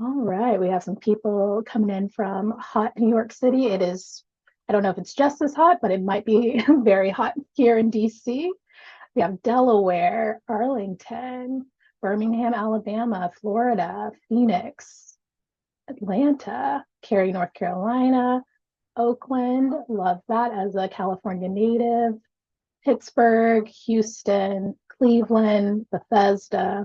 All right, we have some people coming in from hot New York City. It is, I don't know if it's just as hot, but it might be very hot here in DC. We have Delaware, Arlington, Birmingham, Alabama, Florida, Phoenix, Atlanta, Cary, North Carolina, Oakland, love that as a California native, Pittsburgh, Houston, Cleveland, Bethesda,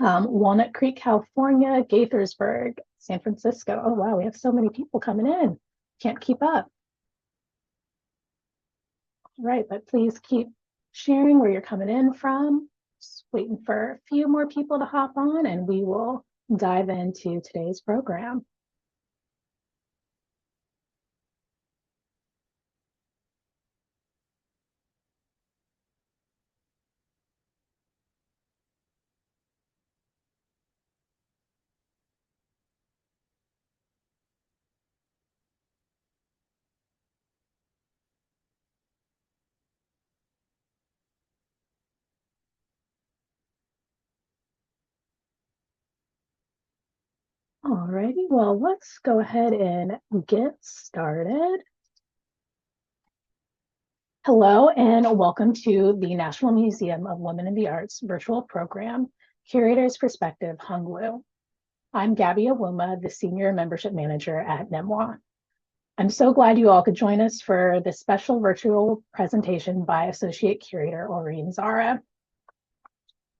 Walnut Creek, California, Gaithersburg, San Francisco. Oh, wow, we have so many people coming in. Can't keep up. All right, but please keep sharing where you're coming in from. Just waiting for a few more people to hop on and we will dive into today's program. Alrighty, well, let's go ahead and get started. Hello, and welcome to the National Museum of Women in the Arts virtual program, Curator's Perspective, Hung Liu. I'm Gabby Awuma, the Senior Membership Manager at NMWA. I'm so glad you all could join us for this special virtual presentation by Associate Curator Orin Zahra.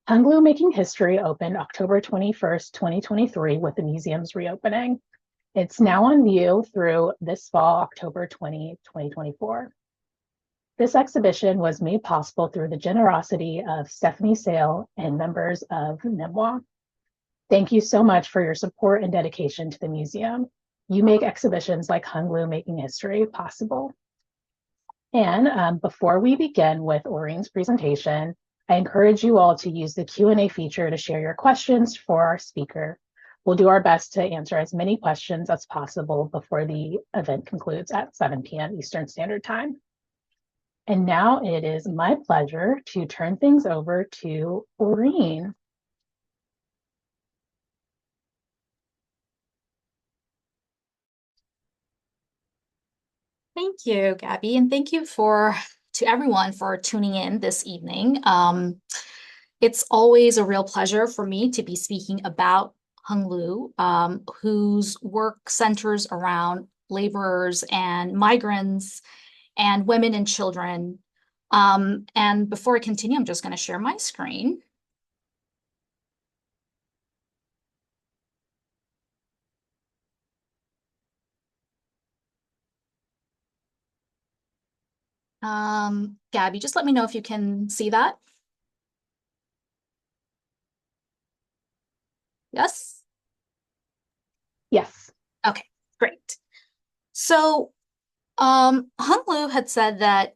Hung Liu Making History opened October 21st, 2023 with the museum's reopening. It's now on view through this fall, October 20, 2024. This exhibition was made possible through the generosity of Stephanie Sale and members of NMWA. Thank you so much for your support and dedication to the museum. You make exhibitions like Hung Liu Making History possible. And before we begin with Orin's presentation, I encourage you all to use the Q&A feature to share your questions for our speaker. We'll do our best to answer as many questions as possible before the event concludes at 7 p.m. Eastern Standard Time. And now it is my pleasure to turn things over to Orin. Thank you, Gabby, and thank you to everyone for tuning in this evening. It's always a real pleasure for me to be speaking about Hung Liu, whose work centers around laborers and migrants and women and children. And before I continue, I'm just going to share my screen. Gabby, just let me know if you can see that. Yes? Yes. Okay, great. So Hung Liu had said that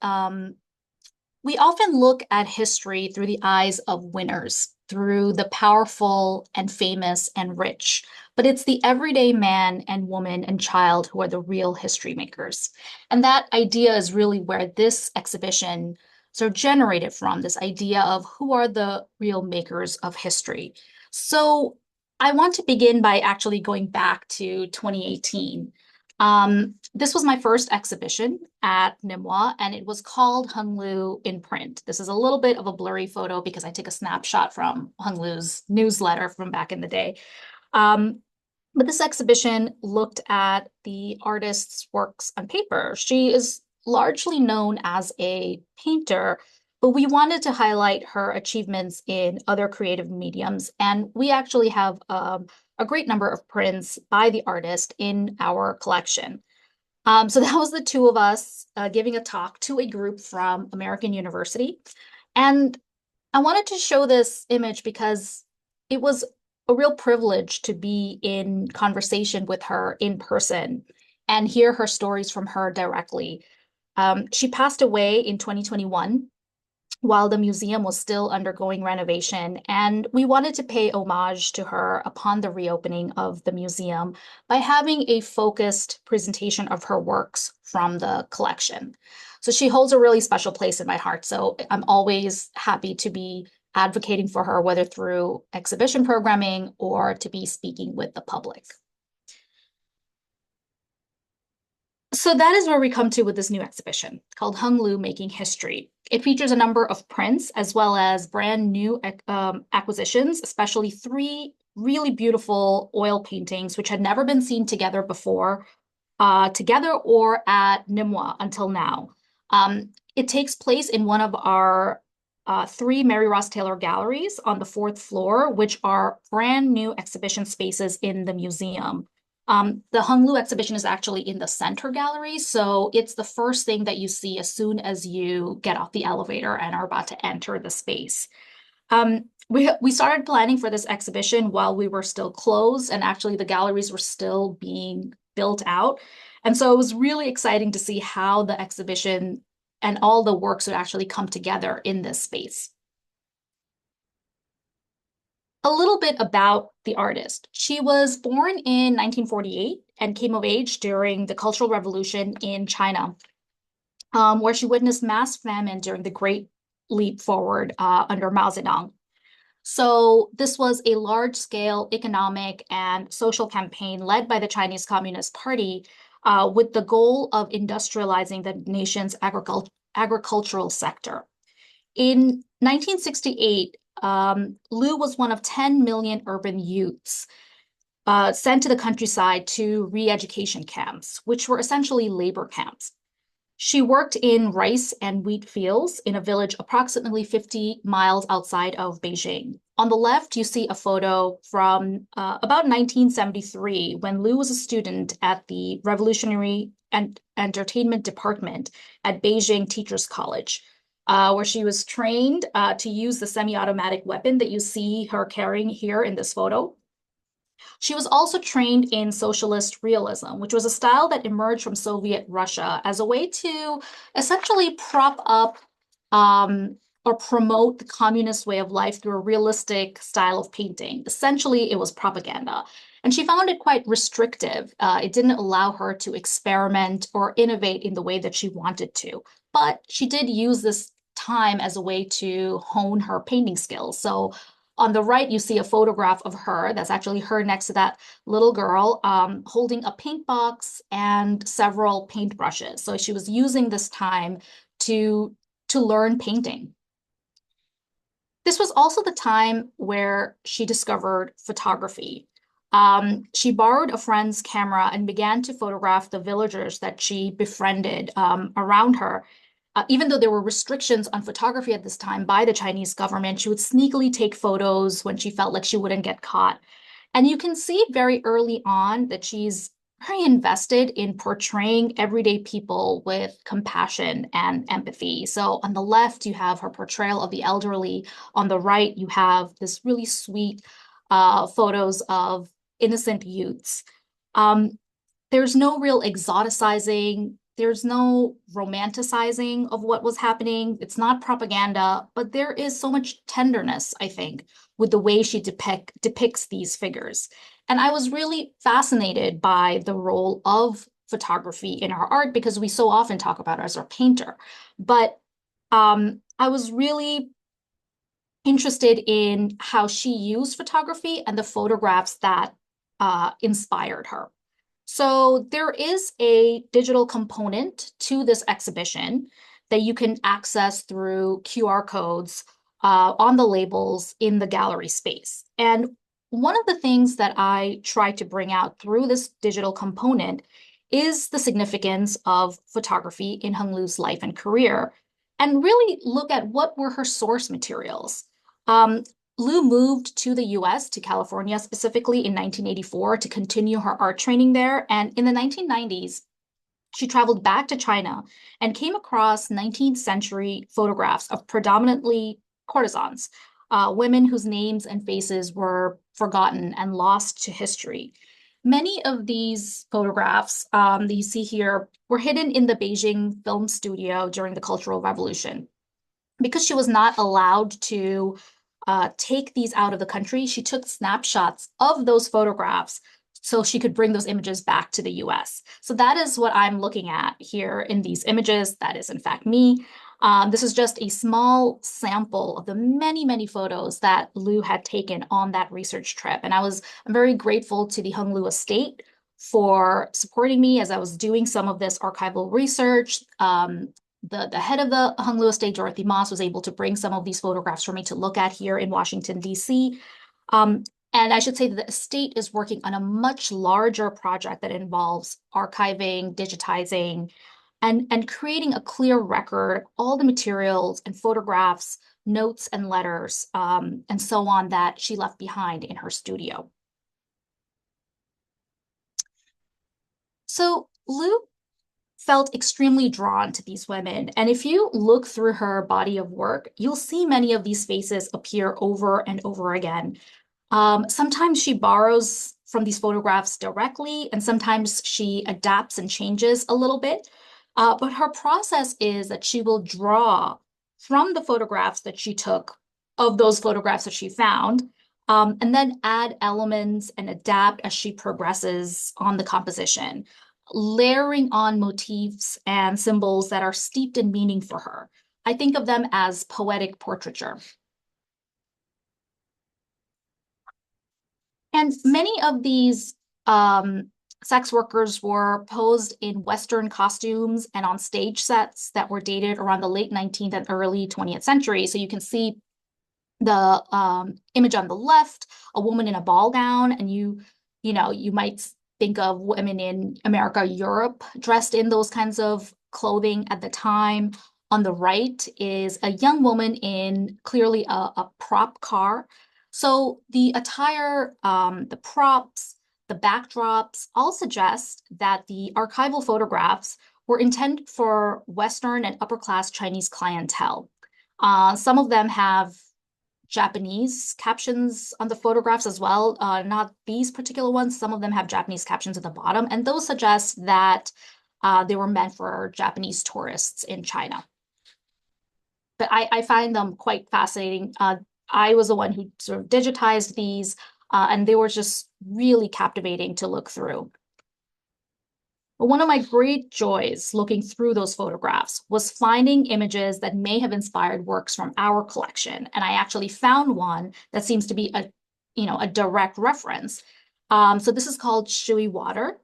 we often look at history through the eyes of winners, through the powerful and famous and rich. But it's the everyday man and woman and child who are the real history makers. And that idea is really where this exhibition sort of generated from, this idea of who are the real makers of history. So I want to begin by actually going back to 2018. This was my first exhibition at NMWA, and it was called Hung Liu in Print. This is a little bit of a blurry photo because I took a snapshot from Hung Liu's newsletter from back in the day. But this exhibition looked at the artist's works on paper. She is largely known as a painter, but we wanted to highlight her achievements in other creative mediums. And we actually have a great number of prints by the artist in our collection. So that was the two of us giving a talk to a group from American University. And I wanted to show this image because it was a real privilege to be in conversation with her in person and hear her stories from her directly. She passed away in 2021 while the museum was still undergoing renovation, and we wanted to pay homage to her upon the reopening of the museum by having a focused presentation of her works from the collection. So she holds a really special place in my heart, so I'm always happy to be advocating for her, whether through exhibition programming or to be speaking with the public. So that is where we come to with this new exhibition called Hung Liu Making History. It features a number of prints as well as brand new acquisitions, especially three really beautiful oil paintings, which had never been seen together before, together or at NMWA until now. It takes place in one of our three Mary Ross Taylor galleries on the fourth floor, which are brand new exhibition spaces in the museum. The Hung Liu exhibition is actually in the center gallery, so it's the first thing that you see as soon as you get off the elevator and are about to enter the space. We started planning for this exhibition while we were still closed, and actually the galleries were still being built out. And so it was really exciting to see how the exhibition and all the works would actually come together in this space. A little bit about the artist. She was born in 1948 and came of age during the Cultural Revolution in China, where she witnessed mass famine during the Great Leap Forward under Mao Zedong. So this was a large-scale economic and social campaign led by the Chinese Communist Party with the goal of industrializing the nation's agricultural sector. In 1968, Liu was one of 10 million urban youths sent to the countryside to re-education camps, which were essentially labor camps. She worked in rice and wheat fields in a village approximately 50 miles outside of Beijing. On the left, you see a photo from about 1973 when Liu was a student at the Revolutionary and Entertainment Department at Beijing Teachers College, where she was trained to use the semi-automatic weapon that you see her carrying here in this photo. She was also trained in socialist realism, which was a style that emerged from Soviet Russia as a way to essentially prop up or promote the communist way of life through a realistic style of painting. Essentially, it was propaganda. And she found it quite restrictive. It didn't allow her to experiment or innovate in the way that she wanted to. But she did use this time as a way to hone her painting skills. So on the right, you see a photograph of her. That's actually her next to that little girl holding a paint box and several paintbrushes. So she was using this time to learn painting. This was also the time where she discovered photography. She borrowed a friend's camera and began to photograph the villagers that she befriended around her. Even though there were restrictions on photography at this time by the Chinese government, she would sneakily take photos when she felt like she wouldn't get caught. And you can see very early on that she's very invested in portraying everyday people with compassion and empathy. So on the left, you have her portrayal of the elderly. On the right, you have this really sweet photos of innocent youths. There's no real exoticizing. There's no romanticizing of what was happening. It's not propaganda, but there is so much tenderness, I think, with the way she depicts these figures. And I was really fascinated by the role of photography in our art because we so often talk about her as a painter. But I was really interested in how she used photography and the photographs that inspired her. So there is a digital component to this exhibition that you can access through QR codes on the labels in the gallery space. And one of the things that I try to bring out through this digital component is the significance of photography in Hung Liu's life and career, and really look at what were her source materials. Liu moved to the US, to California specifically in 1984 to continue her art training there. And in the 1990s, she traveled back to China and came across 19th century photographs of predominantly courtesans, women whose names and faces were forgotten and lost to history. Many of these photographs that you see here were hidden in the Beijing film studio during the Cultural Revolution. Because she was not allowed to take these out of the country, she took snapshots of those photographs so she could bring those images back to the US. So that is what I'm looking at here in these images. That is, in fact, me. This is just a small sample of the many, many photos that Liu had taken on that research trip. And I'm very grateful to the Hung Liu estate for supporting me as I was doing some of this archival research. The head of the Hung Liu estate, Dorothy Moss, was able to bring some of these photographs for me to look at here in Washington, D.C. Um, and I should say that the estate is working on a much larger project that involves archiving, digitizing, and creating a clear record, all the materials and photographs, notes and letters, and so on that she left behind in her studio. So Liu felt extremely drawn to these women. And if you look through her body of work, you'll see many of these faces appear over and over again. Sometimes she borrows from these photographs directly, and sometimes she adapts and changes a little bit. But her process is that she will draw from the photographs that she took of those photographs that she found, and then add elements and adapt as she progresses on the composition, layering on motifs and symbols that are steeped in meaning for her. I think of them as poetic portraiture. And many of these sex workers were posed in Western costumes and on stage sets that were dated around the late 19th and early 20th century. So you can see the image on the left, a woman in a ball gown, and you might think of women in America, Europe, dressed in those kinds of clothing at the time. On the right is a young woman in clearly a prop car. So the attire, the props, the backdrops all suggest that the archival photographs were intended for Western and upper class Chinese clientele. Some of them have Japanese captions on the photographs as well. Not these particular ones. Some of them have Japanese captions at the bottom, and those suggest that they were meant for Japanese tourists in China. But I find them quite fascinating. I was the one who sort of digitized these, and they were just really captivating to look through. But one of my great joys looking through those photographs was finding images that may have inspired works from our collection. And I actually found one that seems to be a direct reference. So this is called Shui Water.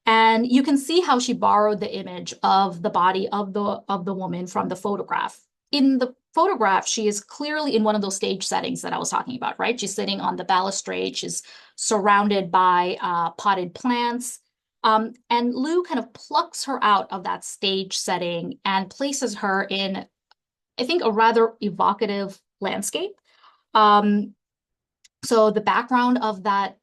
And you can see how she borrowed the image of the body of the woman from the photograph. In the photograph, she is clearly in one of those stage settings that I was talking about, right? She's sitting on the balustrade. She's surrounded by potted plants. And Liu kind of plucks her out of that stage setting and places her in, I think, a rather evocative landscape. So the background of that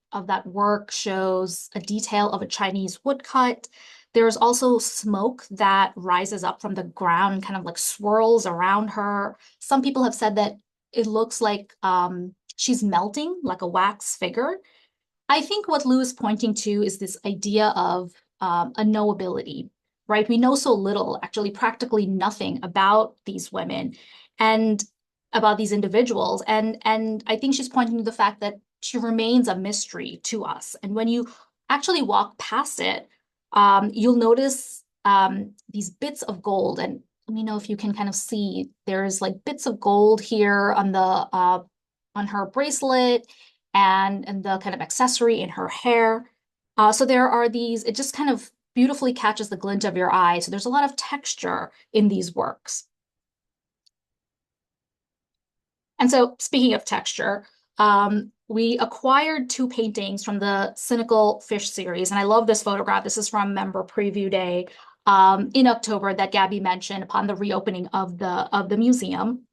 work shows a detail of a Chinese woodcut. There's also smoke that rises up from the ground and kind of like swirls around her. Some people have said that it looks like she's melting like a wax figure. I think what Liu is pointing to is this idea of unknowability, right? We know so little, actually practically nothing about these women and about these individuals. And I think she's pointing to the fact that she remains a mystery to us. And when you actually walk past it, you'll notice these bits of gold. And let me know if you can kind of see, there's like bits of gold here on her bracelet and the kind of accessory in her hair. So there are these, it just kind of beautifully catches the glint of your eye. So there's a lot of texture in these works. And so speaking of texture, we acquired two paintings from the Cynical Fish series. And I love this photograph. This is from Member Preview Day in October that Gabby mentioned upon the reopening of the museum.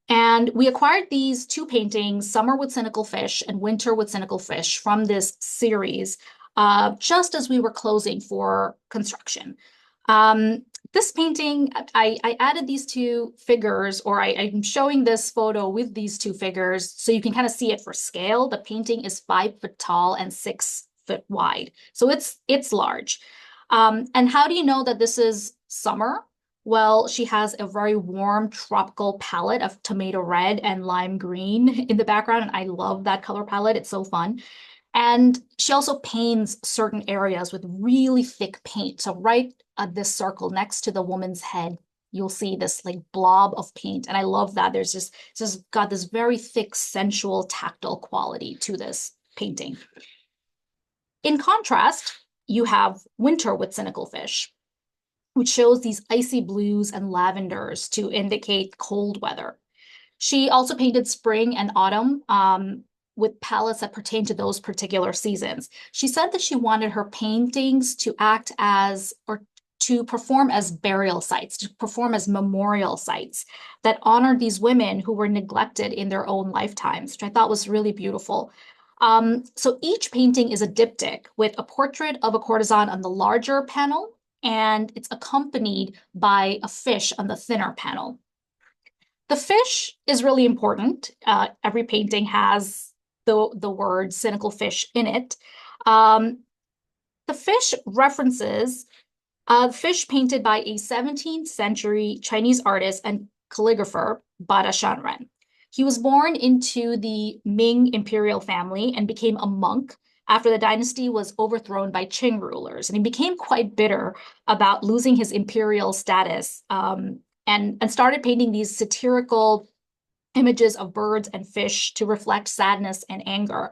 And we acquired these two paintings, Summer with Cynical Fish and Winter with Cynical Fish, from this series just as we were closing for construction. This painting, I added these two figures, or I'm showing this photo with these two figures so you can kind of see it for scale. The painting is 5 foot tall and 6 foot wide. So it's large. And how do you know that this is summer? Well, she has a very warm tropical palette of tomato red and lime green in the background. And I love that color palette. It's so fun. And she also paints certain areas with really thick paint. So right at this circle next to the woman's head, you'll see this like blob of paint. And I love that. It's just got this very thick, sensual, tactile quality to this painting. In contrast, you have Winter with Cynical Fish, which shows these icy blues and lavenders to indicate cold weather. She also painted spring and autumn with palettes that pertain to those particular seasons. She said that she wanted her paintings to act as, or to perform as burial sites, to perform as memorial sites that honored these women who were neglected in their own lifetimes, which I thought was really beautiful. So each painting is a diptych with a portrait of a courtesan on the larger panel, and it's accompanied by a fish on the thinner panel. The fish is really important. Every painting has the word cynical fish in it. The fish references fish painted by a 17th century Chinese artist and calligrapher, Bada Shanren. He was born into the Ming imperial family and became a monk after the dynasty was overthrown by Qing rulers. And he became quite bitter about losing his imperial status, and started painting these satirical images of birds and fish to reflect sadness and anger.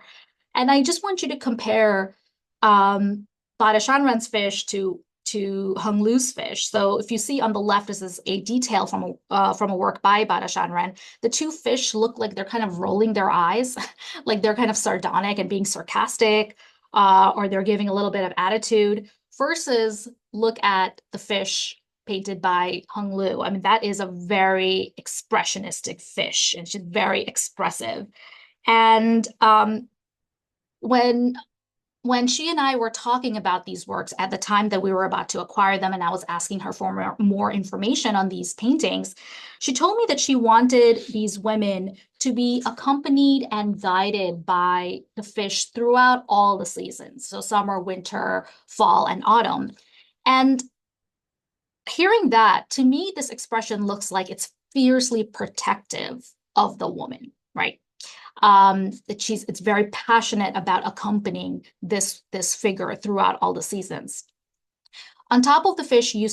And I just want you to compare Bada Shanren's fish to Hung Liu's fish. So if you see on the left, this is a detail from a work by Bada Shanren. The two fish look like they're kind of rolling their eyes, like they're kind of sardonic and being sarcastic, or they're giving a little bit of attitude, versus look at the fish painted by Hung Liu. I mean, that is a very expressionistic fish, and she's very expressive. And when she and I were talking about these works at the time that we were about to acquire them, and I was asking her for more information on these paintings, she told me that she wanted these women to be accompanied and guided by the fish throughout all the seasons. So summer, winter, fall, and autumn. And hearing that, to me, this expression looks like it's fiercely protective of the woman, right? It's very passionate about accompanying this figure throughout all the seasons. On top of the fish, you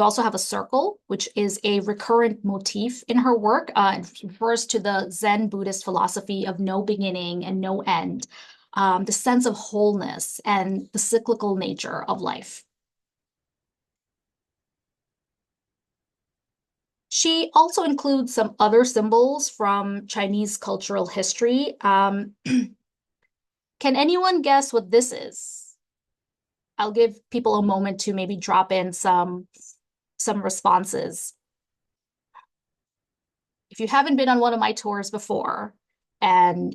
also have a circle, which is a recurrent motif in her work. It refers to the Zen Buddhist philosophy of no beginning and no end, the sense of wholeness and the cyclical nature of life. She also includes some other symbols from Chinese cultural history. Can anyone guess what this is? I'll give people a moment to maybe drop in some responses. If you haven't been on one of my tours before and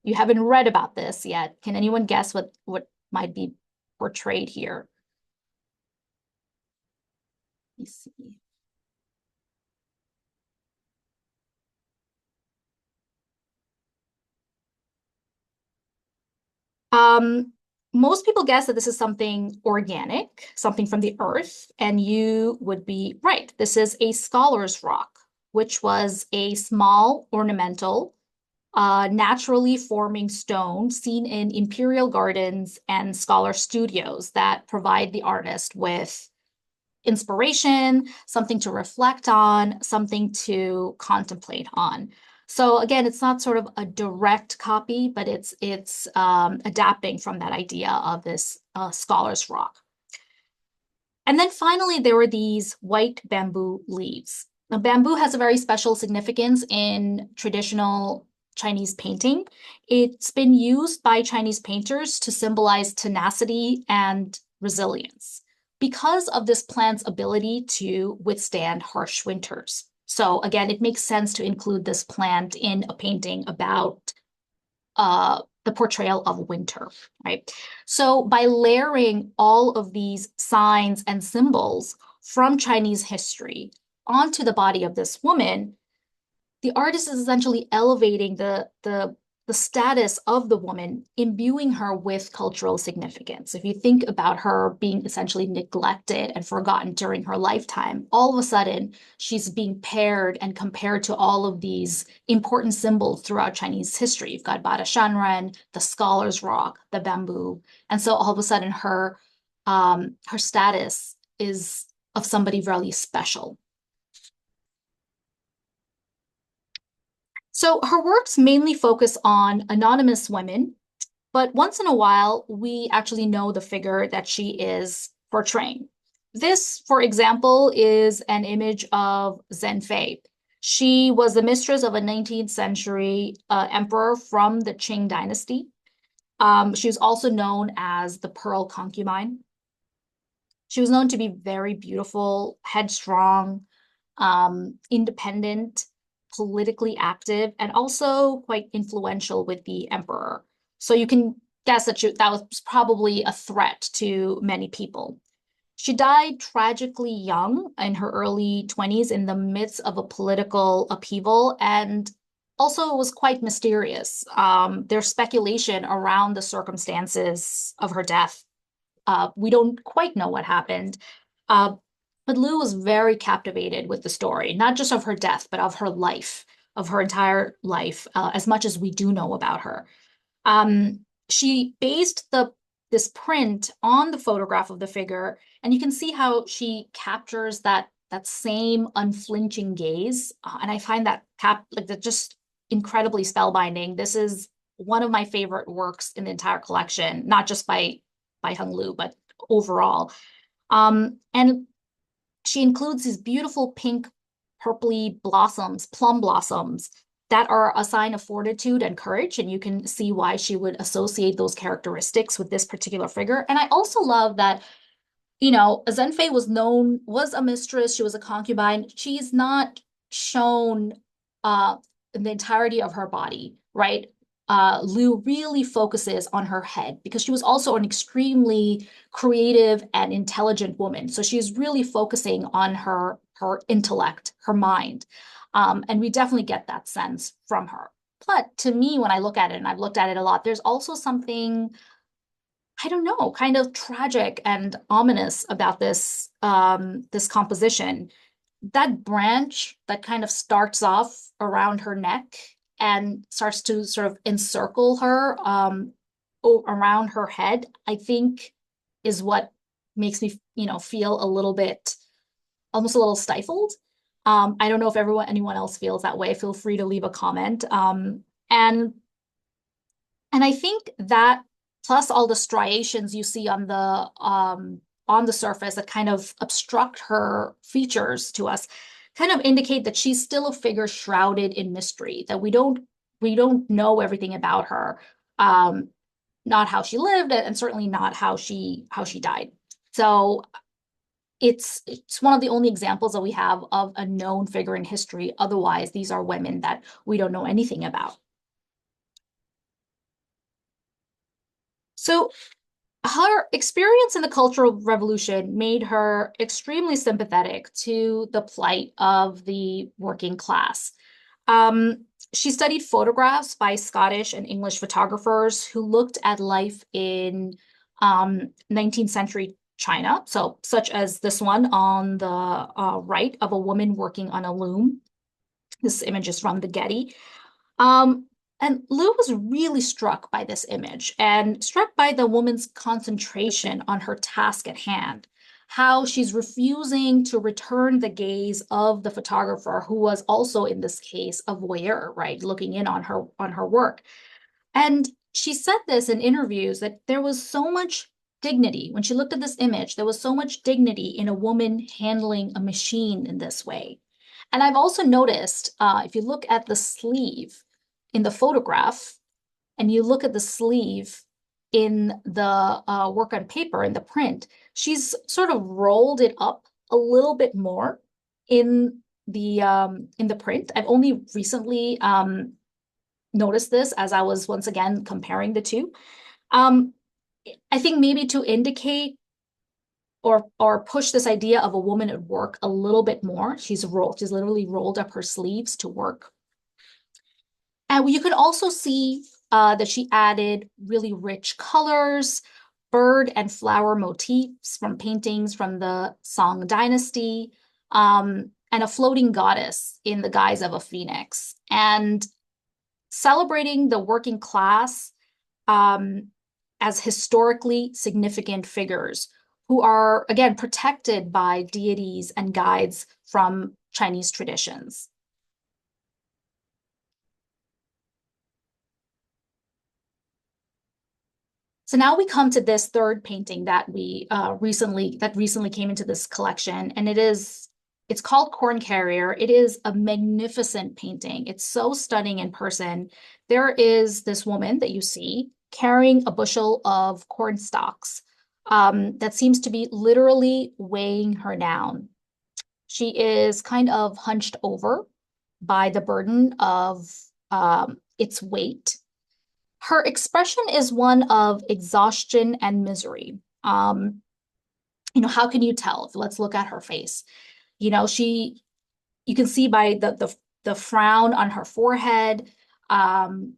you haven't read about this yet, can anyone guess what might be portrayed here? Let me see. Most people guess that this is something organic, something from the earth, and you would be right. This is a scholar's rock, which was a small ornamental, naturally forming stone seen in imperial gardens and scholar studios that provide the artist with inspiration, something to reflect on, something to contemplate on. So again, it's not sort of a direct copy, but it's adapting from that idea of this scholar's rock. And then finally, there were these white bamboo leaves. Now, bamboo has a very special significance in traditional Chinese painting. It's been used by Chinese painters to symbolize tenacity and resilience because of this plant's ability to withstand harsh winters. So again, it makes sense to include this plant in a painting about the portrayal of winter, right? So by layering all of these signs and symbols from Chinese history onto the body of this woman, the artist is essentially elevating the status of the woman, imbuing her with cultural significance. If you think about her being essentially neglected and forgotten during her lifetime, all of a sudden she's being paired and compared to all of these important symbols throughout Chinese history. You've got Bada Shanren, the scholar's rock, the bamboo. And so all of a sudden her status is of somebody really special. So her works mainly focus on anonymous women, but once in a while, we actually know the figure that she is portraying. This, for example, is an image of Zhenfei. She was the mistress of a 19th century emperor from the Qing dynasty. She was also known as the Pearl Concubine. She was known to be very beautiful, headstrong, independent, politically active, and also quite influential with the emperor. So you can guess that that was probably a threat to many people. She died tragically young in her early 20s in the midst of a political upheaval, and also was quite mysterious. There's speculation around the circumstances of her death. We don't quite know what happened. Uh, but Liu was very captivated with the story, not just of her death, but of her life, of her entire life, as much as we do know about her. She based this print on the photograph of the figure, and you can see how she captures that same unflinching gaze. And I find that that just incredibly spellbinding. This is one of my favorite works in the entire collection, not just by Hung Liu, but overall. And she includes these beautiful pink, purpley blossoms, plum blossoms, that are a sign of fortitude and courage. And you can see why she would associate those characteristics with this particular figure. And I also love that, Zhenfei was a mistress, she was a concubine. She's not shown in the entirety of her body, right? Liu really focuses on her head because she was also an extremely creative and intelligent woman. So she's really focusing on her intellect, her mind. And we definitely get that sense from her. But to me, when I look at it, and I've looked at it a lot, there's also something, I don't know, kind of tragic and ominous about this composition. That branch that kind of starts off around her neck and starts to sort of encircle her around her head, I think is what makes me, feel a little bit, almost a little stifled. I don't know if anyone else feels that way. Feel free to leave a comment. And I think that plus all the striations you see on the surface that kind of obstruct her features to us kind of indicate that she's still a figure shrouded in mystery, that we don't know everything about her, not how she lived, and certainly not how she died. So it's one of the only examples that we have of a known figure in history. Otherwise, these are women that we don't know anything about. So her experience in the Cultural Revolution made her extremely sympathetic to the plight of the working class. She studied photographs by Scottish and English photographers who looked at life in 19th century China, so such as this one on the right of a woman working on a loom. This image is from the Getty. And Liu was really struck by this image and struck by the woman's concentration on her task at hand, how she's refusing to return the gaze of the photographer, who was also in this case a voyeur, right, looking in on her work. And she said this in interviews that there was so much dignity when she looked at this image. There was so much dignity in a woman handling a machine in this way. And I've also noticed, if you look at the sleeve in the photograph, and you look at the sleeve in the work on paper, in the print, she's sort of rolled it up a little bit more in the print. I've only recently noticed this as I was once again comparing the two. I think maybe to indicate or push this idea of a woman at work a little bit more. She's literally rolled up her sleeves to work. And you could also see that she added really rich colors, bird and flower motifs from paintings from the Song dynasty, and a floating goddess in the guise of a phoenix. And celebrating the working class as historically significant figures who are, again, protected by deities and guides from Chinese traditions. So now we come to this third painting that we recently came into this collection, and it's called Corn Carrier. It is a magnificent painting. It's so stunning in person. There is this woman that you see carrying a bushel of corn stalks that seems to be literally weighing her down. She is kind of hunched over by the burden of its weight. Her expression is one of exhaustion and misery. How can you tell? Let's look at her face. You know, you can see by the frown on her forehead. Um,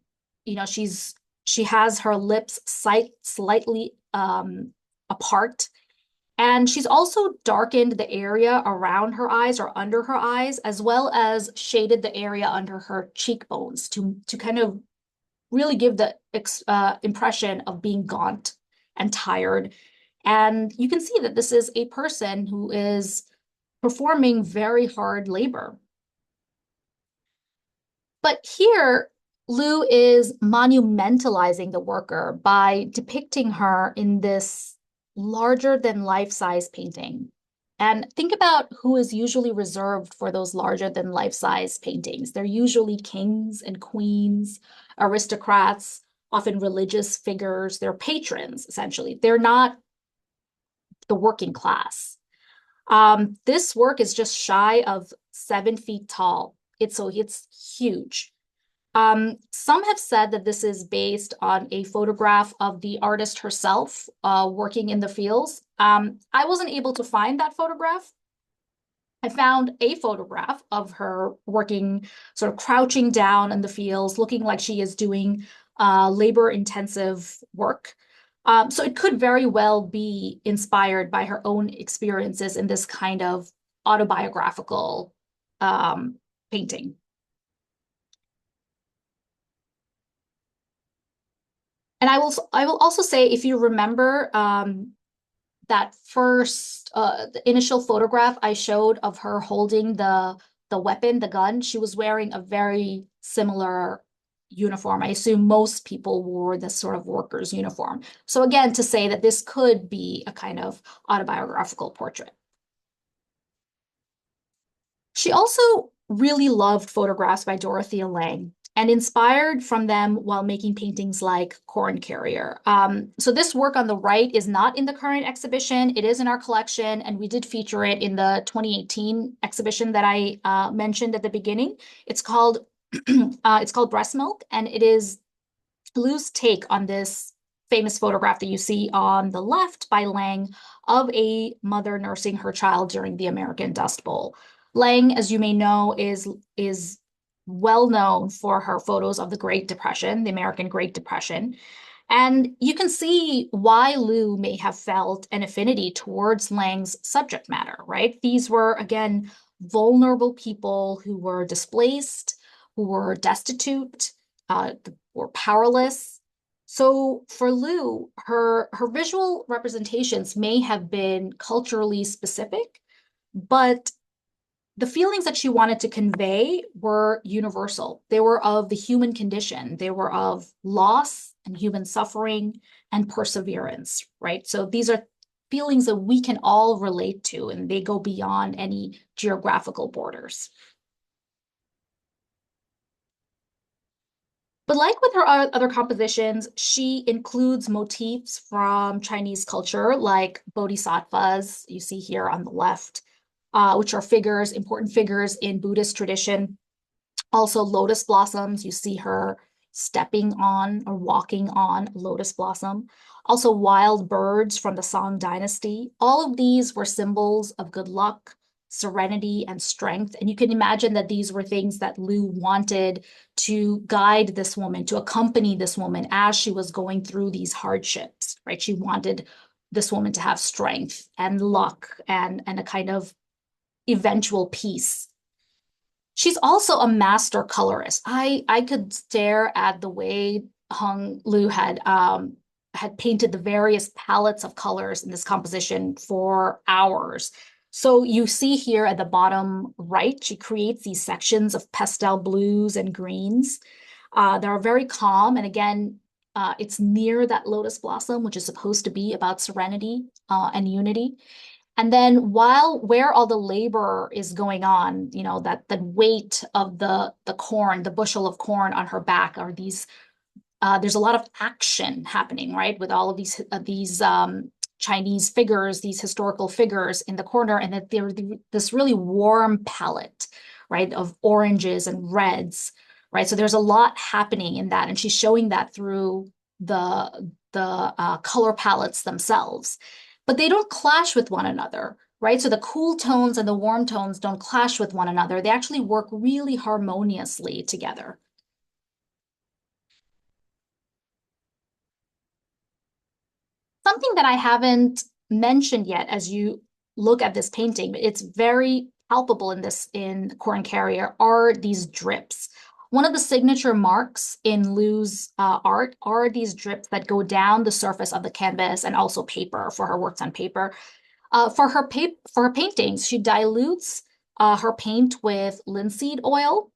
she has her lips slightly apart, and she's also darkened the area around her eyes or under her eyes, as well as shaded the area under her cheekbones to kind of really give the impression of being gaunt and tired. And you can see that this is a person who is performing very hard labor. But here, Liu is monumentalizing the worker by depicting her in this larger than life-size painting. And think about who is usually reserved for those larger than life-size paintings. They're usually kings and queens, aristocrats, often religious figures. They're patrons, essentially. They're not the working class. This work is just shy of 7 feet tall. It's huge. Some have said that this is based on a photograph of the artist herself working in the fields. I wasn't able to find that photograph. I found a photograph of her working, sort of crouching down in the fields, looking like she is doing labor-intensive work. So it could very well be inspired by her own experiences in this kind of autobiographical painting. And I will also say, if you remember that first the initial photograph I showed of her holding the weapon, the gun, she was wearing a very similar uniform. I assume most people wore this sort of worker's uniform. So again, to say that this could be a kind of autobiographical portrait. She also really loved photographs by Dorothea Lange and inspired from them while making paintings like Corn Carrier. So this work on the right is not in the current exhibition. It is in our collection, and we did feature it in the 2018 exhibition that I mentioned at the beginning. It's called Breast Milk, and it is Liu's take on this famous photograph that you see on the left by Lange of a mother nursing her child during the American Dust Bowl. Lange, as you may know, is well known for her photos of the Great Depression, the American Great Depression. And you can see why Liu may have felt an affinity towards Lange's subject matter, right? These were, again, vulnerable people who were displaced, who were destitute, were powerless. So for Liu, her visual representations may have been culturally specific, but the feelings that she wanted to convey were universal. They were of the human condition. They were of loss and human suffering and perseverance, right? So these are feelings that we can all relate to, and they go beyond any geographical borders. But like with her other compositions, she includes motifs from Chinese culture, like bodhisattvas, you see here on the left, which are important figures in Buddhist tradition. Also lotus blossoms, you see her stepping on or walking on a lotus blossom. Also wild birds from the Song dynasty. All of these were symbols of good luck, serenity, and strength. And you can imagine that these were things that Liu wanted to guide this woman, to accompany this woman as she was going through these hardships, right? She wanted this woman to have strength and luck and a kind of eventual peace. She's also a master colorist. I could stare at the way Hung Liu had had painted the various palettes of colors in this composition for hours. So you see here at the bottom right, she creates these sections of pastel blues and greens. That are very calm. And again, it's near that lotus blossom, which is supposed to be about serenity and unity. And then where all the labor is going on, that the weight of the corn, the bushel of corn on her back are these, there's a lot of action happening, right? With all of these Chinese figures, these historical figures in the corner, and that they're this really warm palette, right, of oranges and reds, right? So there's a lot happening in that, and she's showing that through the color palettes themselves, but they don't clash with one another, right? So the cool tones and the warm tones don't clash with one another. They actually work really harmoniously together. Something that I haven't mentioned yet as you look at this painting, but it's very palpable in Corn Carrier, are these drips. One of the signature marks in Liu's art are these drips that go down the surface of the canvas and also paper for her works on paper. For her paintings, she dilutes her paint with linseed oil,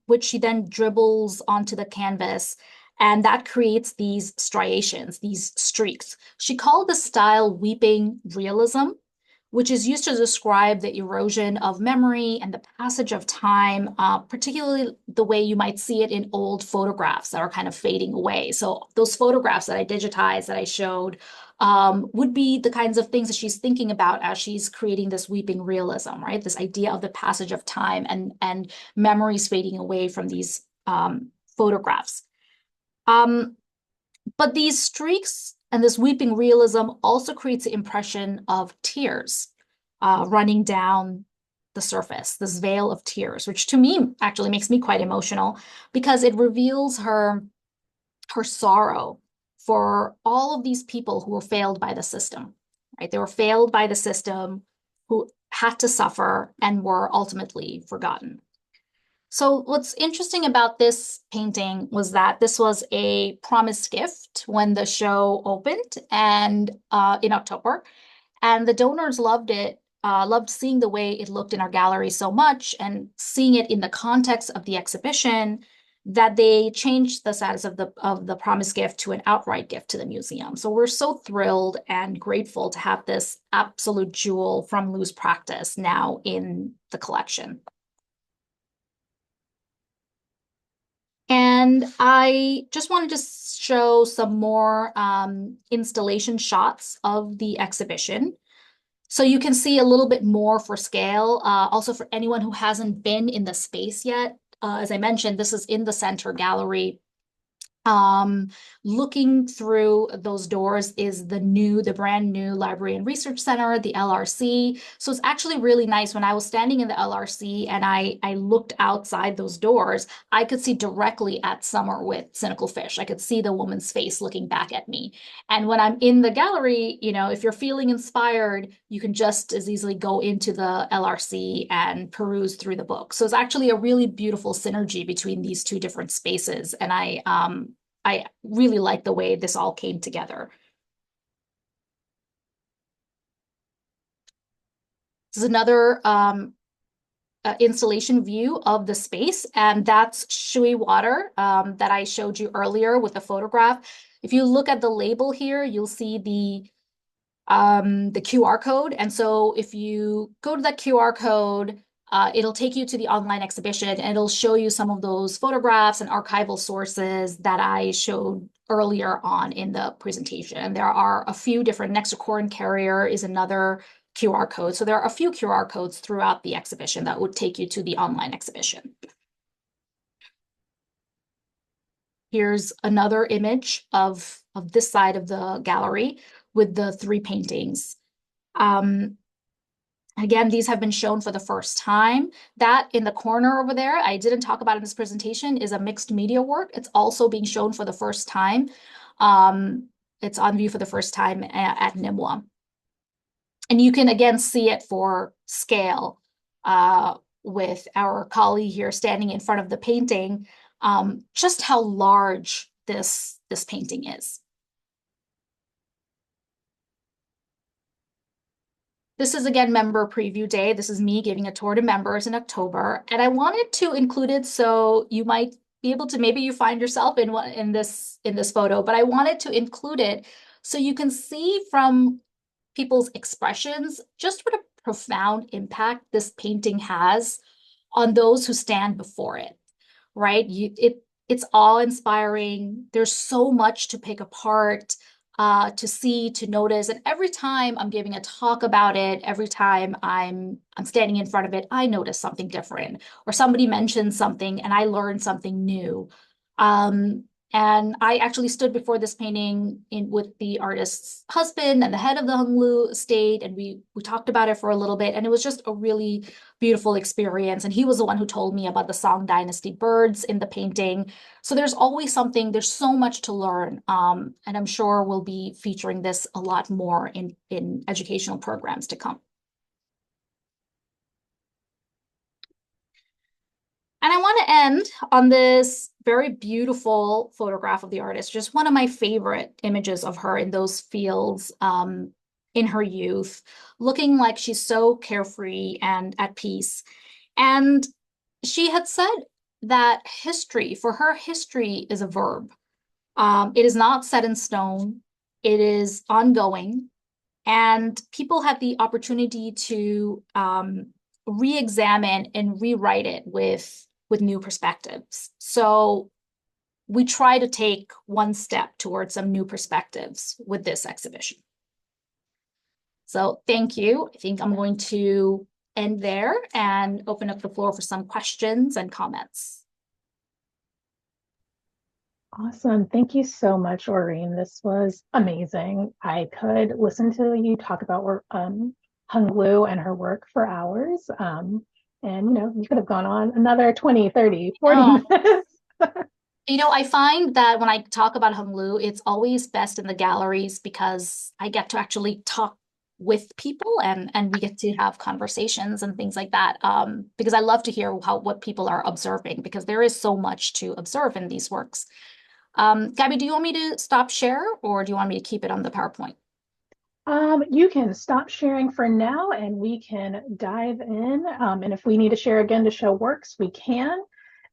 which she then dribbles onto the canvas, and that creates these striations, these streaks. She called the style weeping realism, which is used to describe the erosion of memory and the passage of time, particularly the way you might see it in old photographs that are kind of fading away. So those photographs that I digitized, that I showed, would be the kinds of things that she's thinking about as she's creating this weeping realism, right? This idea of the passage of time and memories fading away from these photographs. But these streaks and this weeping realism also creates the impression of tears running down the surface, this veil of tears, which to me actually makes me quite emotional because it reveals her sorrow for all of these people who were failed by the system, right? They were failed by the system, who had to suffer and were ultimately forgotten. So what's interesting about this painting was that this was a promised gift when the show opened and in October, and the donors loved it, loved seeing the way it looked in our gallery so much and seeing it in the context of the exhibition that they changed the status of the promised gift to an outright gift to the museum. So we're so thrilled and grateful to have this absolute jewel from Liu's practice now in the collection. And I just wanted to show some more installation shots of the exhibition. So you can see a little bit more for scale. Also for anyone who hasn't been in the space yet, as I mentioned, this is in the center gallery. Looking through those doors is the brand new Library and Research Center, the LRC. So it's actually really nice. When I was standing in the LRC and I looked outside those doors, I could see directly at Summer with Cynical Fish. I could see the woman's face looking back at me. And when I'm in the gallery, if you're feeling inspired, you can just as easily go into the LRC and peruse through the book. So it's actually a really beautiful synergy between these two different spaces. And I really like the way this all came together. This is another installation view of the space, and that's Shui Water that I showed you earlier with the photograph. If you look at the label here, you'll see the QR code. And so if you go to that QR code, it'll take you to the online exhibition and it'll show you some of those photographs and archival sources that I showed earlier on in the presentation. And there are a few different, next to Corn Carrier is another QR code. So there are a few QR codes throughout the exhibition that would take you to the online exhibition. Here's another image of this side of the gallery with the three paintings. Again, these have been shown for the first time. That in the corner over there, I didn't talk about in this presentation, is a mixed media work. It's also being shown for the first time. It's on view for the first time at NMWA. And you can again see it for scale with our colleague here standing in front of the painting, just how large this painting is. This is again member preview day. This is me giving a tour to members in October, and I wanted to include it so you might be able to maybe you find yourself in this photo, but I wanted to include it so you can see from people's expressions just what a profound impact this painting has on those who stand before it, right? It's awe-inspiring. There's so much to pick apart, to see, to notice. And every time I'm giving a talk about it, every time I'm standing in front of it, I notice something different, or somebody mentions something and I learn something new. Um, and I actually stood before this painting with the artist's husband and the head of the Hung Liu estate, and we talked about it for a little bit, and it was just a really beautiful experience. And he was the one who told me about the Song Dynasty birds in the painting. So there's always something, there's so much to learn. And I'm sure we'll be featuring this a lot more in educational programs to come. And I want to end on this very beautiful photograph of the artist, just one of my favorite images of her in those fields in her youth, looking like she's so carefree and at peace. And she had said that history, for her, history is a verb. It is not set in stone, it is ongoing. And people have the opportunity to re-examine and rewrite it with new perspectives. So we try to take one step towards some new perspectives with this exhibition. So thank you. I think I'm going to end there and open up the floor for some questions and comments. Awesome. Thank you so much, Orin. This was amazing. I could listen to you talk about Hung Liu and her work for hours. And, you could have gone on another 20, 30, 40 minutes. I find that when I talk about Hung Liu, it's always best in the galleries because I get to actually talk with people and we get to have conversations and things like that. Because I love to hear what people are observing because there is so much to observe in these works. Gabby, do you want me to stop share or do you want me to keep it on the PowerPoint? You can stop sharing for now and we can dive in. And if we need to share again to show works, we can.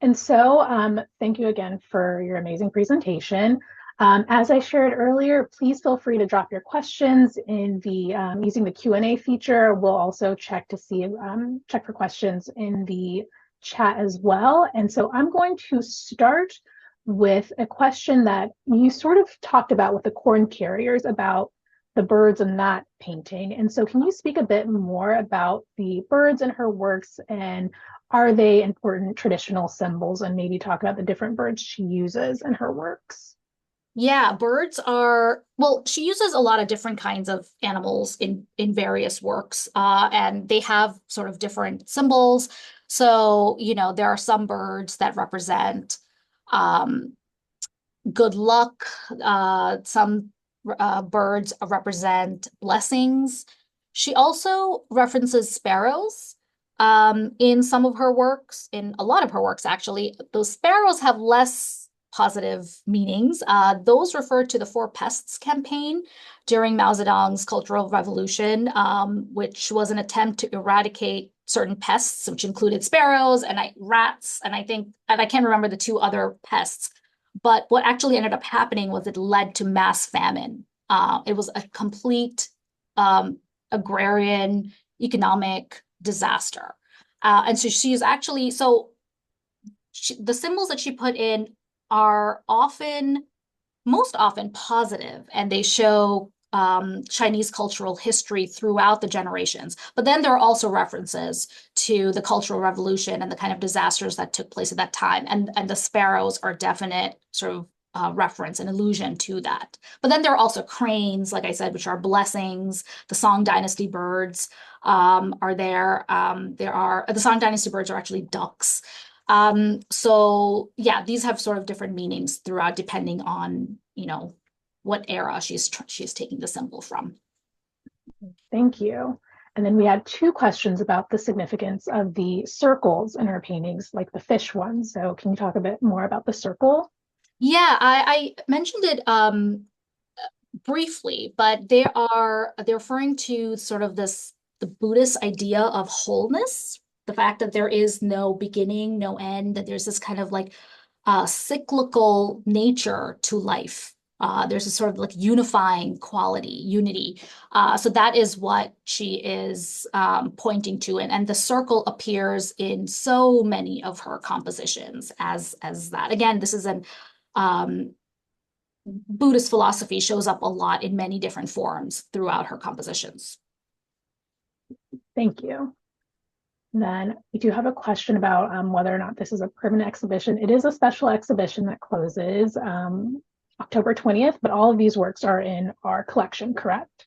And so thank you again for your amazing presentation. As I shared earlier, please feel free to drop your questions in the using the Q&A feature. We'll also check to see check for questions in the chat as well. And so I'm going to start with a question that you sort of talked about with the corn carriers about the birds in that painting. And so can you speak a bit more about the birds in her works and are they important traditional symbols and maybe talk about the different birds she uses in her works? Yeah, birds are, well, she uses a lot of different kinds of animals in various works, and they have sort of different symbols. So, there are some birds that represent um, good luck. Some birds represent blessings. She also references sparrows in some of her works, in a lot of her works, actually. Those sparrows have less positive meanings. Those refer to the Four Pests campaign during Mao Zedong's Cultural Revolution, which was an attempt to eradicate certain pests, which included sparrows and rats, and I can't remember the two other pests. But what actually ended up happening was it led to mass famine. It was a complete agrarian economic disaster. And so she's actually, the symbols that she put in are most often positive, and they show Chinese cultural history throughout the generations. But then there are also references to the Cultural Revolution and the kind of disasters that took place at that time. And the sparrows are definite sort of reference and allusion to that. But then there are also cranes, like I said, which are blessings. The Song Dynasty birds are there. The Song Dynasty birds are actually ducks. So yeah, these have sort of different meanings throughout, depending on, what era she's taking the symbol from. Thank you. And then we had two questions about the significance of the circles in her paintings, like the fish one. So can you talk a bit more about the circle? Yeah, I mentioned it briefly, but they're referring to sort of this the Buddhist idea of wholeness, the fact that there is no beginning, no end, that there's this kind of like cyclical nature to life. There's a sort of like unifying quality, unity. So that is what she is pointing to, and the circle appears in so many of her compositions as that. Again, this is an Buddhist philosophy shows up a lot in many different forms throughout her compositions. Thank you. Then we do have a question about whether or not this is a permanent exhibition. It is a special exhibition that closes October 20th, but all of these works are in our collection, correct?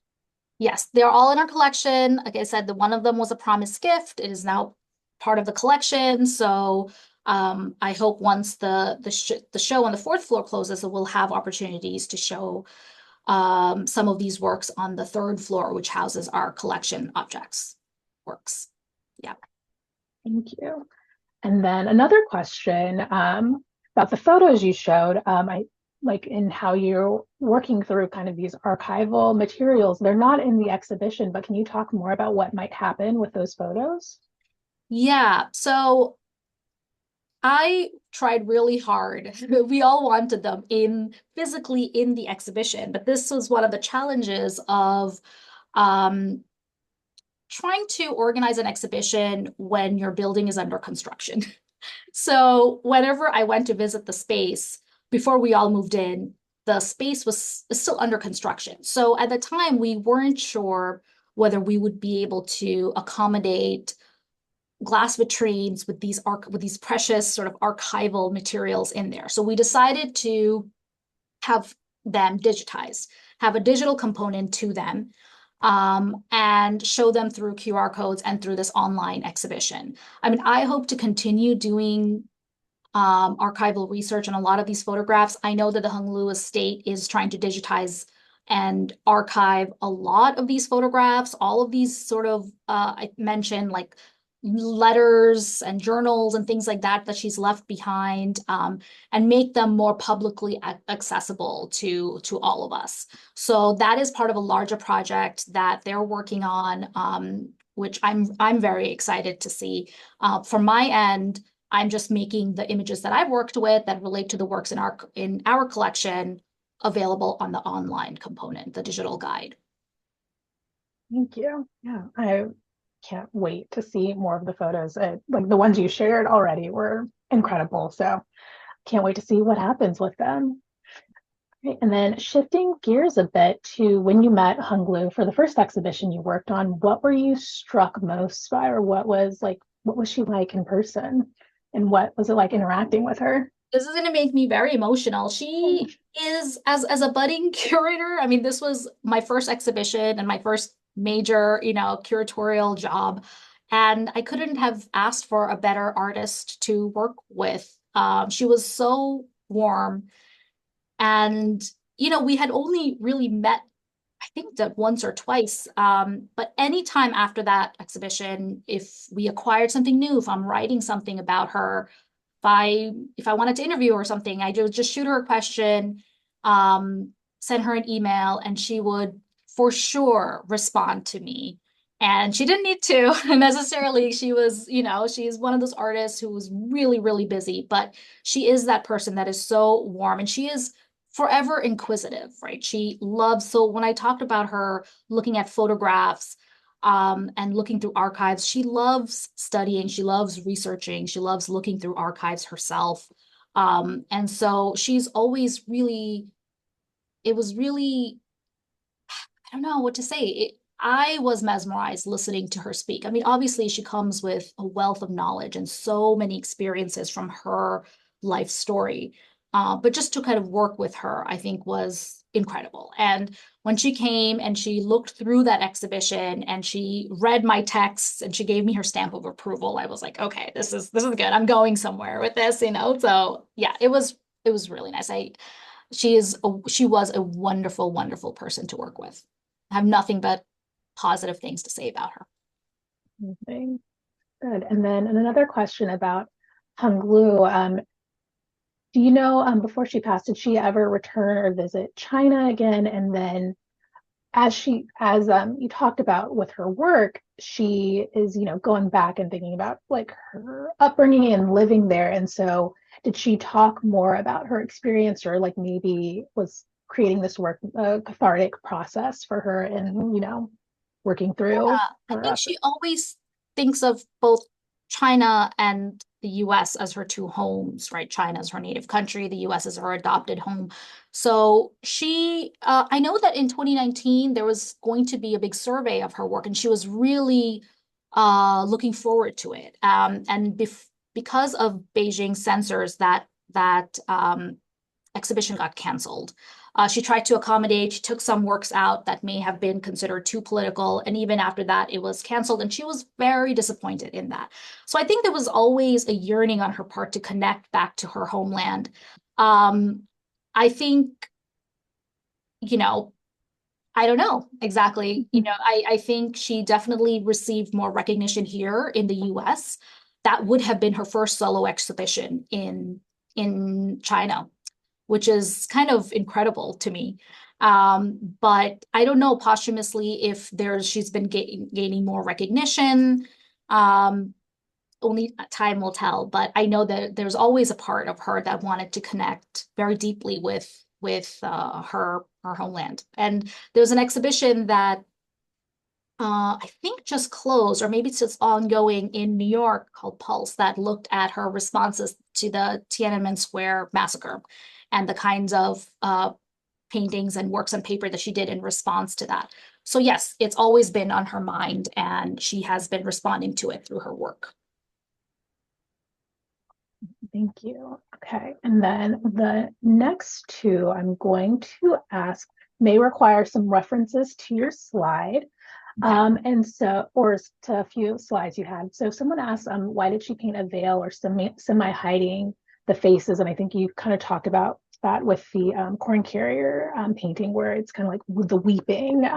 Yes, they're all in our collection. Like I said, one of them was a promised gift. It is now part of the collection. So I hope once the show on the fourth floor closes, we'll have opportunities to show some of these works on the third floor, which houses our collection objects, works. Yeah. Thank you. And then another question about the photos you showed. I like in how you're working through kind of these archival materials. They're not in the exhibition, but can you talk more about what might happen with those photos? Yeah. So I tried really hard. We all wanted them physically in the exhibition, but this was one of the challenges of um, trying to organize an exhibition when your building is under construction. So whenever I went to visit the space, before we all moved in, the space was still under construction. So at the time, we weren't sure whether we would be able to accommodate glass vitrines with these precious sort of archival materials in there. So we decided to have them digitized, have a digital component to them, and show them through QR codes and through this online exhibition. I mean, I hope to continue doing archival research on a lot of these photographs. I know that the Hung Liu estate is trying to digitize and archive a lot of these photographs, all of these sort of, I mentioned like letters and journals and things like that she's left behind, and make them more publicly accessible to all of us. So that is part of a larger project that they're working on, which I'm very excited to see. From my end, I'm just making the images that I've worked with that relate to the works in our collection available on the online component, the digital guide. Thank you. Yeah, I can't wait to see more of the photos. Like the ones you shared already were incredible. So can't wait to see what happens with them. Right. And then shifting gears a bit to when you met Hung Liu for the first exhibition you worked on, what were you struck most by, or what was she like in person? And what was it like interacting with her? This is going to make me very emotional. She is, as a budding curator, I mean, this was my first exhibition and my first major, curatorial job. And I couldn't have asked for a better artist to work with. She was so warm. And, we had only really met, I think that once or twice. But anytime after that exhibition, if we acquired something new, if I'm writing something about her, if I wanted to interview her or something, I would just shoot her a question, send her an email, and she would for sure respond to me. And she didn't need to necessarily. She was, she's one of those artists who was really, really busy, but she is that person that is so warm, and she is forever inquisitive, right? She loves, so when I talked about her looking at photographs, and looking through archives, she loves studying, she loves researching, she loves looking through archives herself. And so she's always really, it was really, I don't know what to say. I was mesmerized listening to her speak. I mean, obviously, she comes with a wealth of knowledge and so many experiences from her life story. But just to kind of work with her, I think was incredible. And when she came and she looked through that exhibition and she read my texts and she gave me her stamp of approval, I was like, okay, this is good. I'm going somewhere with this, So yeah, it was really nice. She was a wonderful, wonderful person to work with. I have nothing but positive things to say about her. Amazing. Good. And then another question about Hung Liu. Do you know, before she passed, did she ever return or visit China again? And then as you talked about with her work, she is, going back and thinking about like her upbringing and living there. And so did she talk more about her experience, or like maybe was creating this work a cathartic process for her and, working through I her think up? she always thinks of both China and the US as her two homes, right? China is her native country, the US is her adopted home. So I know that in 2019, there was going to be a big survey of her work, and she was really looking forward to it. And because of Beijing censors, that exhibition got canceled. She tried to accommodate, she took some works out that may have been considered too political. And even after that, it was canceled. And she was very disappointed in that. So I think there was always a yearning on her part to connect back to her homeland. I think, you know, I don't know exactly. I think she definitely received more recognition here in the US. That would have been her first solo exhibition in China, which is kind of incredible to me. But I don't know posthumously if she's been gaining more recognition. Um, Only time will tell. But I know that there's always a part of her that wanted to connect very deeply with her homeland. And there was an exhibition that I think just closed, or maybe it's just ongoing in New York, called Pulse, that looked at her responses to the Tiananmen Square massacre and the kinds of paintings and works on paper that she did in response to that. So yes, it's always been on her mind, and she has been responding to it through her work. Thank you. Okay. And then the next two I'm going to ask may require some references to your slide. Okay. Or to a few slides you had. So someone asked, why did she paint a veil or semi hiding the faces? And I think you kind of talked about that with the corn carrier painting, where it's kind of like the weeping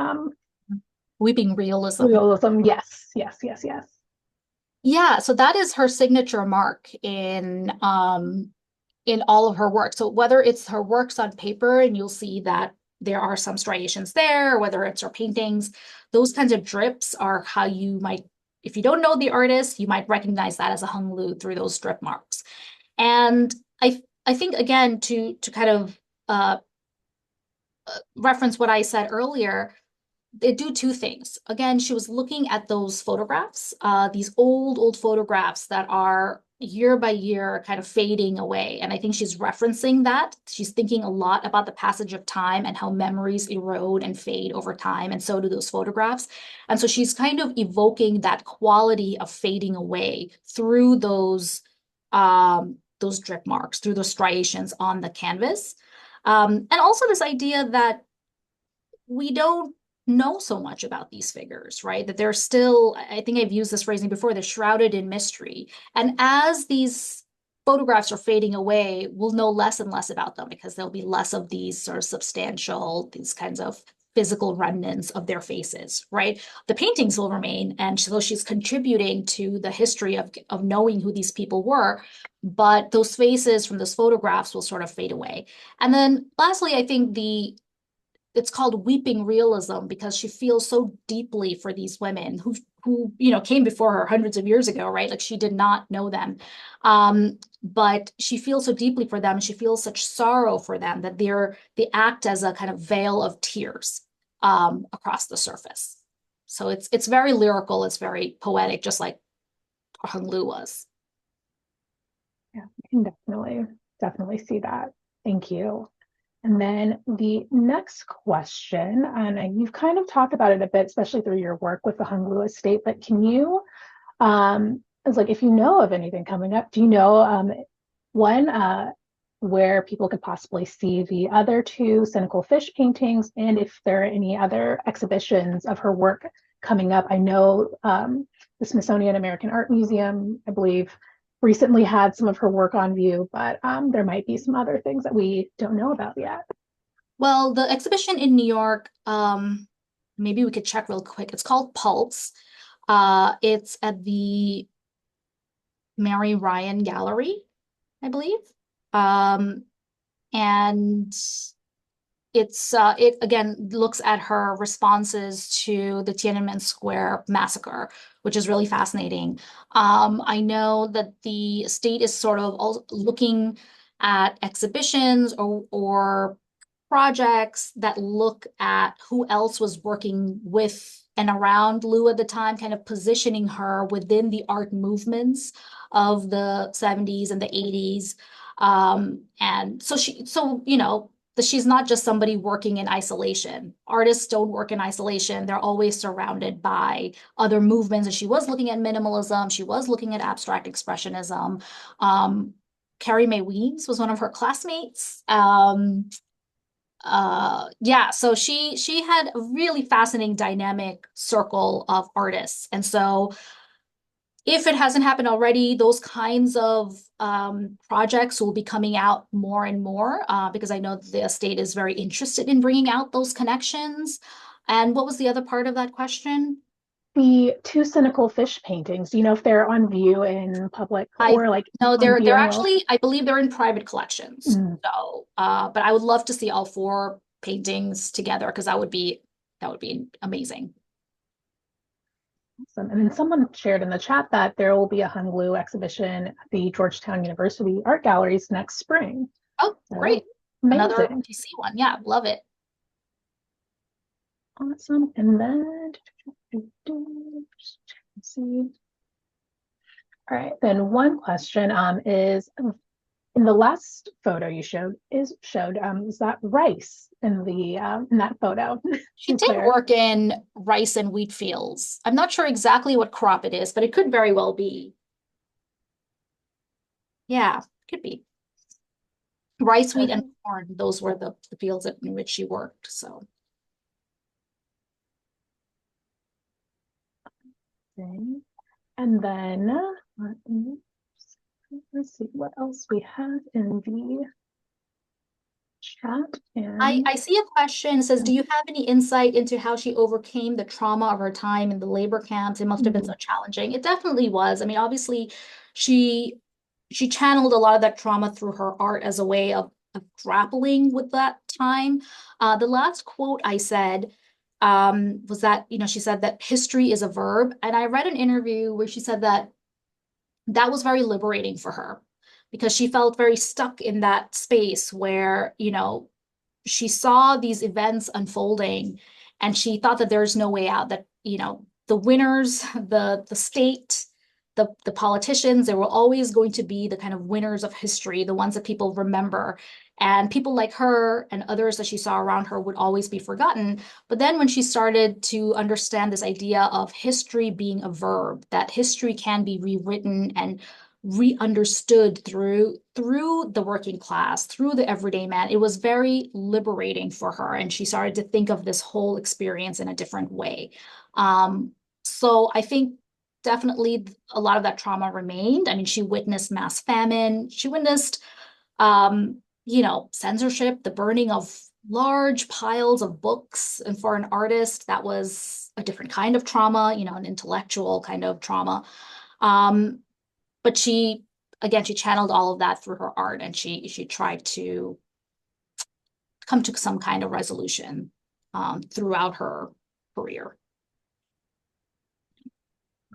Weeping realism. realism. Yes, yes, yes, yes. Yeah, so that is her signature mark in all of her work. So whether it's her works on paper, and you'll see that there are some striations there, whether it's her paintings, those kinds of drips are how you might, if you don't know the artist, you might recognize that as a Hung Liu through those drip marks. And I think again to kind of reference what I said earlier, they do two things. Again, she was looking at those photographs, these old photographs that are year by year kind of fading away. And I think she's referencing that. She's thinking a lot about the passage of time and how memories erode and fade over time. And so do those photographs. And so she's kind of evoking that quality of fading away through those drip marks, through those striations on the canvas. And also this idea that we don't know so much about these figures, right? That they're still, I think I've used this phrasing before, they're shrouded in mystery. And as these photographs are fading away, we'll know less and less about them, because there'll be less of these sort of substantial, these kinds of physical remnants of their faces, right? The paintings will remain, and so she's contributing to the history of knowing who these people were, but those faces from those photographs will sort of fade away. And then lastly, I think it's called weeping realism, because she feels so deeply for these women who came before her hundreds of years ago, right? Like, she did not know them, but she feels so deeply for them. She feels such sorrow for them that they act as a kind of veil of tears across the surface. So it's very lyrical, it's very poetic, just like Hung Liu was. Yeah, I can definitely see that. Thank you. And then the next question, and you've kind of talked about it a bit, especially through your work with the Hung Liu estate, but can you, it's like, if you know of anything coming up, do you know when, where people could possibly see the other two Cynical fish paintings, and if there are any other exhibitions of her work coming up? I know the Smithsonian American Art Museum, I believe, recently had some of her work on view, but there might be some other things that we don't know about yet. Well, the exhibition in New York, maybe we could check real quick. It's called Pulse. It's at the Mary Ryan Gallery, I believe. And it again looks at her responses to the Tiananmen Square massacre, which is really fascinating. I know that the state is sort of looking at exhibitions or projects that look at who else was working with and around Liu at the time, kind of positioning her within the art movements of the 70s and the 80s. And so she's not just somebody working in isolation. Artists don't work in isolation. They're always surrounded by other movements. And she was looking at minimalism. She was looking at abstract expressionism. Carrie Mae Weems was one of her classmates. Yeah, so she had a really fascinating dynamic circle of artists. And so if it hasn't happened already, those kinds of projects will be coming out more and more because I know the estate is very interested in bringing out those connections. And what was the other part of that question? The two cynical fish paintings, do you know if they're on view in public I or like No, on they're view anywhere? actually, I believe they're in private collections. Mm, So, but I would love to see all four paintings together because that would be amazing. awesome. And then someone shared in the chat that there will be a Hung Liu exhibition at the Georgetown University Art Galleries next spring. Oh, So great. Another amazing. DC one. Yeah, love it. Awesome. And then let's see. All right. Then one question is in the last photo you showed is that rice in that photo? She Is did there? work in rice and wheat fields. I'm not sure exactly what crop it is, but it could very well be. Yeah, could be. Rice, wheat, and corn. Those were the fields in which she worked. So Okay. And then let's see what else we have in the chat. And I see a question. It says, do you have any insight into how she overcame the trauma of her time in the labor camps? It must have been so challenging. It definitely was. I mean, obviously, she she channeled a lot of that trauma through her art as a way of grappling with that time. The last quote I said was that, she said that history is a verb. And I read an interview where she said that that was very liberating for her because she felt very stuck in that space where, she saw these events unfolding and she thought that there's no way out, that, the winners, the state, the politicians, they were always going to be the kind of winners of history, the ones that people remember. And people like her and others that she saw around her would always be forgotten. But then when she started to understand this idea of history being a verb, that history can be rewritten and re-understood through the working class, through the everyday man, it was very liberating for her. And she started to think of this whole experience in a different way. So I think definitely a lot of that trauma remained. I mean, she witnessed mass famine. She witnessed, censorship, the burning of large piles of books. And for an artist, that was a different kind of trauma, an intellectual kind of trauma. Um, but she channeled all of that through her art, and she tried to come to some kind of resolution throughout her career.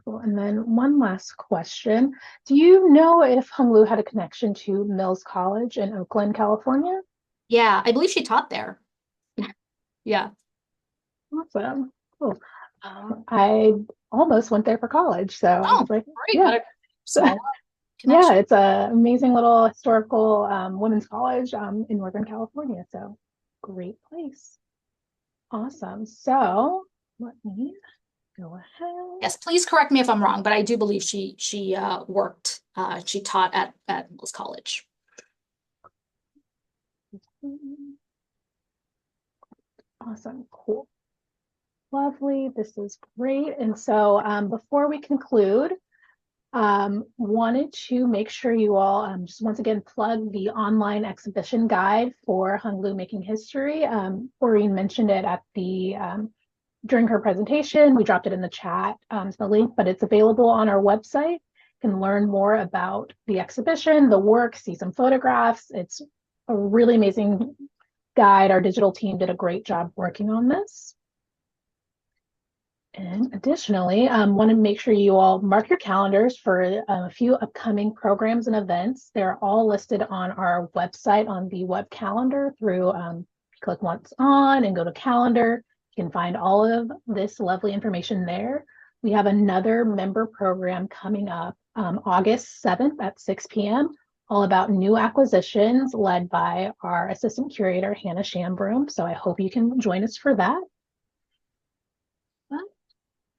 cool. And then one last question. Do you know if Hung Liu had a connection to Mills College in Oakland, California? Yeah, I believe she taught there. Yeah. Awesome. Cool. I almost went there for college, so I Oh, was like, great. yeah. What a small Yeah, connection. it's an amazing little historical women's college in Northern California. So great place. Awesome. So let me go ahead. Yes, please correct me if I'm wrong, but I do believe she worked, she taught at Mills College. Awesome. Cool. Lovely. This is great. And so before we conclude, wanted to make sure you all just once again plug the online exhibition guide for Hung Liu Making History. Orin mentioned it at the during her presentation. We dropped it in the chat, the link, but it's available on our website. You can learn more about the exhibition, the work, see some photographs. It's a really amazing guide. Our digital team did a great job working on this. And additionally, want to make sure you all mark your calendars for a few upcoming programs and events. They're all listed on our website on the web calendar through click once on and go to calendar. You can find all of this lovely information there. We have another member program coming up August 7th at 6 p.m. all about new acquisitions led by our assistant curator, Hannah Shambroom. So I hope you can join us for that.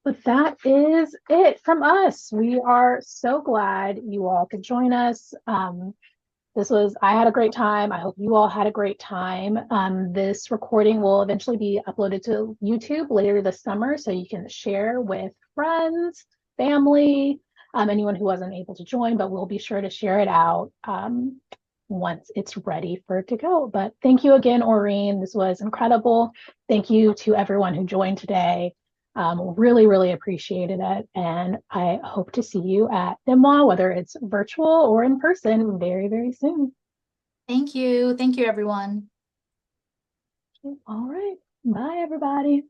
But that is it from us. We are so glad you all could join us. I had a great time. I hope you all had a great time. This recording will eventually be uploaded to YouTube later this summer, so you can share with friends, family, anyone who wasn't able to join, but we'll be sure to share it out once it's ready for it to go. But thank you again, Orin. This was incredible. Thank you to everyone who joined today. Really, really appreciated it. And I hope to see you at NMWA, whether it's virtual or in person, very, very soon. Thank you. Thank you, everyone. All right. Bye, everybody.